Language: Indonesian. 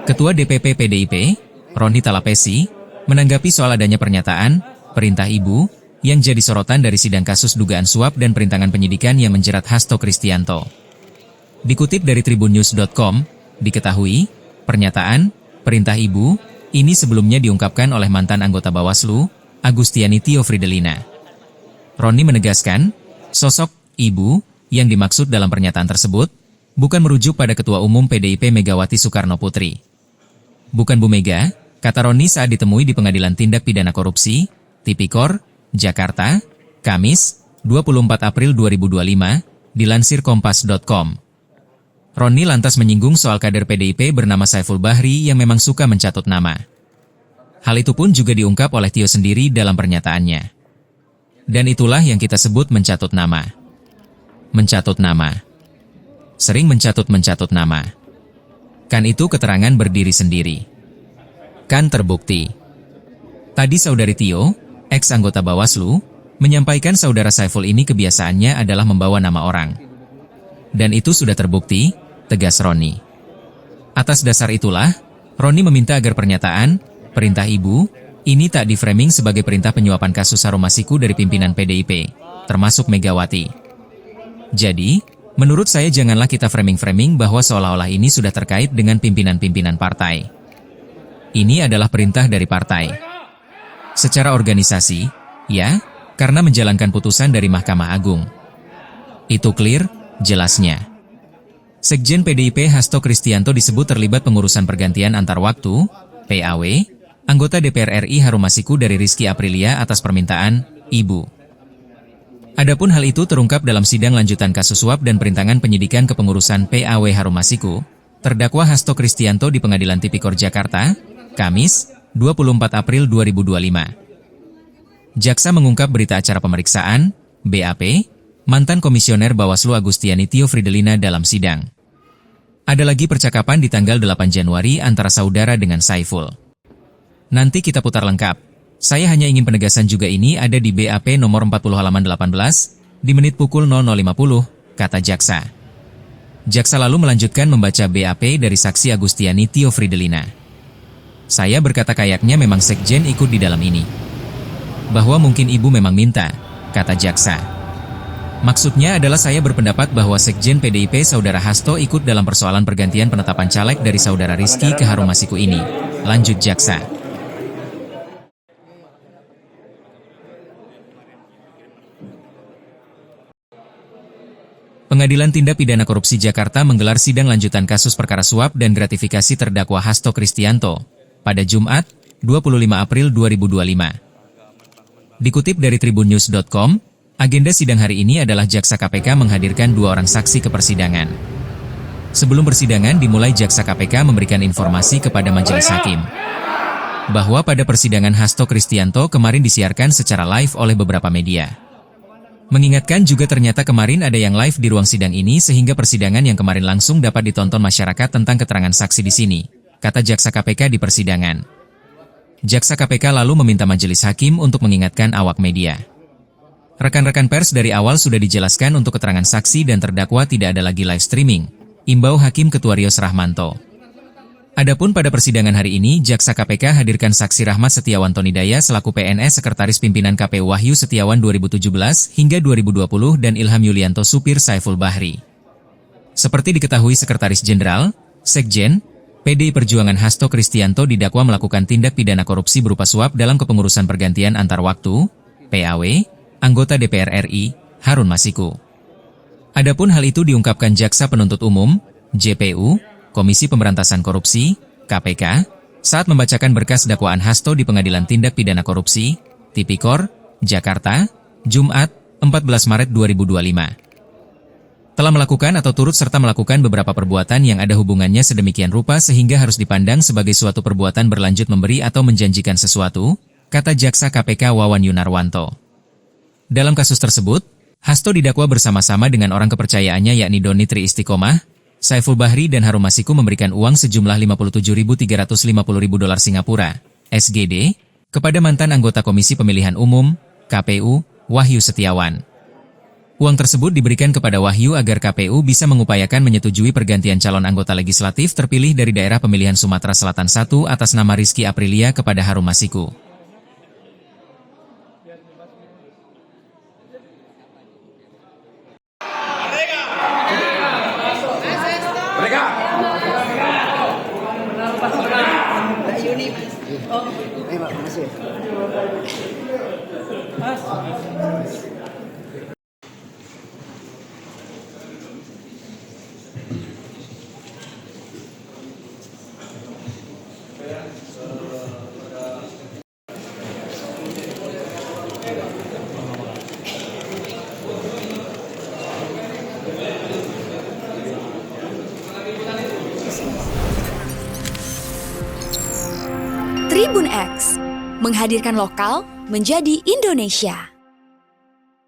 Ketua DPP PDIP, Roni Talapesi, menanggapi soal adanya pernyataan, perintah ibu, yang jadi sorotan dari sidang kasus dugaan suap dan perintangan penyidikan yang menjerat Hasto Kristianto. Dikutip dari tribunnews.com, diketahui, pernyataan, perintah ibu, ini sebelumnya diungkapkan oleh mantan anggota Bawaslu, Agustiani Tio Fridelina. Roni menegaskan, sosok ibu yang dimaksud dalam pernyataan tersebut bukan merujuk pada Ketua Umum PDIP Megawati Soekarno Putri. Bukan Bu Mega, kata Roni saat ditemui di Pengadilan Tindak Pidana Korupsi, Tipikor, Jakarta, Kamis, 24 April 2025, dilansir kompas.com. Roni lantas menyinggung soal kader PDIP bernama Saiful Bahri yang memang suka mencatut nama. Hal itu pun juga diungkap oleh Tio sendiri dalam pernyataannya. Dan itulah yang kita sebut mencatut nama. Mencatut nama. Sering mencatut nama. Kan itu keterangan berdiri sendiri. Kan terbukti. Tadi saudari Tio, ex-anggota Bawaslu, menyampaikan saudara Saiful ini kebiasaannya adalah membawa nama orang. Dan itu sudah terbukti, tegas Roni. Atas dasar itulah, Roni meminta agar pernyataan, perintah ibu, ini tak diframing sebagai perintah penyuapan kasus Harun Masiku dari pimpinan PDIP, termasuk Megawati. Jadi, menurut saya janganlah kita framing-framing bahwa seolah-olah ini sudah terkait dengan pimpinan-pimpinan partai. Ini adalah perintah dari partai. Secara organisasi, ya, karena menjalankan putusan dari Mahkamah Agung. Itu clear, jelasnya. Sekjen PDIP Hasto Kristianto disebut terlibat pengurusan pergantian antar waktu, PAW, anggota DPR RI Harun Masiku dari Rizky Aprilia atas permintaan ibu. Adapun hal itu terungkap dalam sidang lanjutan kasus suap dan perintangan penyidikan kepengurusan PAW Harun Masiku, terdakwa Hasto Kristianto di Pengadilan Tipikor Jakarta, Kamis, 24 April 2025. Jaksa mengungkap berita acara pemeriksaan, BAP, mantan komisioner Bawaslu Agustiani Tio Fridelina dalam sidang. Ada lagi percakapan di tanggal 8 Januari antara saudara dengan Saiful. Nanti kita putar lengkap. Saya hanya ingin penegasan juga ini ada di BAP nomor 40 halaman 18, di menit pukul 00.50, kata jaksa. Jaksa lalu melanjutkan membaca BAP dari saksi Agustiani Tio Fridelina. Saya berkata kayaknya memang sekjen ikut di dalam ini. Bahwa mungkin ibu memang minta, kata jaksa. Maksudnya adalah saya berpendapat bahwa sekjen PDIP saudara Hasto ikut dalam persoalan pergantian penetapan caleg dari saudara Rizky ke Harun Masiku ini. Lanjut jaksa. Pengadilan Tindak Pidana Korupsi Jakarta menggelar sidang lanjutan kasus perkara suap dan gratifikasi terdakwa Hasto Kristianto pada Jumat, 25 April 2025. Dikutip dari tribunnews.com, agenda sidang hari ini adalah jaksa KPK menghadirkan 2 orang saksi ke persidangan. Sebelum persidangan dimulai, jaksa KPK memberikan informasi kepada majelis hakim bahwa pada persidangan Hasto Kristianto kemarin disiarkan secara live oleh beberapa media. Mengingatkan juga ternyata kemarin ada yang live di ruang sidang ini sehingga persidangan yang kemarin langsung dapat ditonton masyarakat tentang keterangan saksi di sini, kata jaksa KPK di persidangan. Jaksa KPK lalu meminta majelis hakim untuk mengingatkan awak media. Rekan-rekan pers dari awal sudah dijelaskan untuk keterangan saksi dan terdakwa tidak ada lagi live streaming, imbau Hakim Ketua Rios Rahmanto. Adapun pada persidangan hari ini, jaksa KPK hadirkan saksi Rahmat Setiawan Tonidaya selaku PNS Sekretaris Pimpinan KPU Wahyu Setiawan 2017 hingga 2020 dan Ilham Yulianto supir Saiful Bahri. Seperti diketahui Sekretaris Jenderal, Sekjen, PDI Perjuangan Hasto Kristianto didakwa melakukan tindak pidana korupsi berupa suap dalam kepengurusan pergantian antar waktu, PAW, anggota DPR RI, Harun Masiku. Adapun hal itu diungkapkan Jaksa Penuntut Umum, JPU, Komisi Pemberantasan Korupsi, KPK, saat membacakan berkas dakwaan Hasto di Pengadilan Tindak Pidana Korupsi, Tipikor, Jakarta, Jumat, 14 Maret 2025. Telah melakukan atau turut serta melakukan beberapa perbuatan yang ada hubungannya sedemikian rupa sehingga harus dipandang sebagai suatu perbuatan berlanjut memberi atau menjanjikan sesuatu, kata Jaksa KPK Wawan Yunarwanto. Dalam kasus tersebut, Hasto didakwa bersama-sama dengan orang kepercayaannya yakni Doni Tri Istiqomah, Saiful Bahri dan Harun Masiku memberikan uang sejumlah $57.350.000 Singapura, SGD, kepada mantan anggota Komisi Pemilihan Umum, KPU, Wahyu Setiawan. Uang tersebut diberikan kepada Wahyu agar KPU bisa mengupayakan menyetujui pergantian calon anggota legislatif terpilih dari daerah pemilihan Sumatera Selatan I atas nama Rizky Aprilia kepada Harun Masiku. Tribun X, menghadirkan lokal menjadi Indonesia.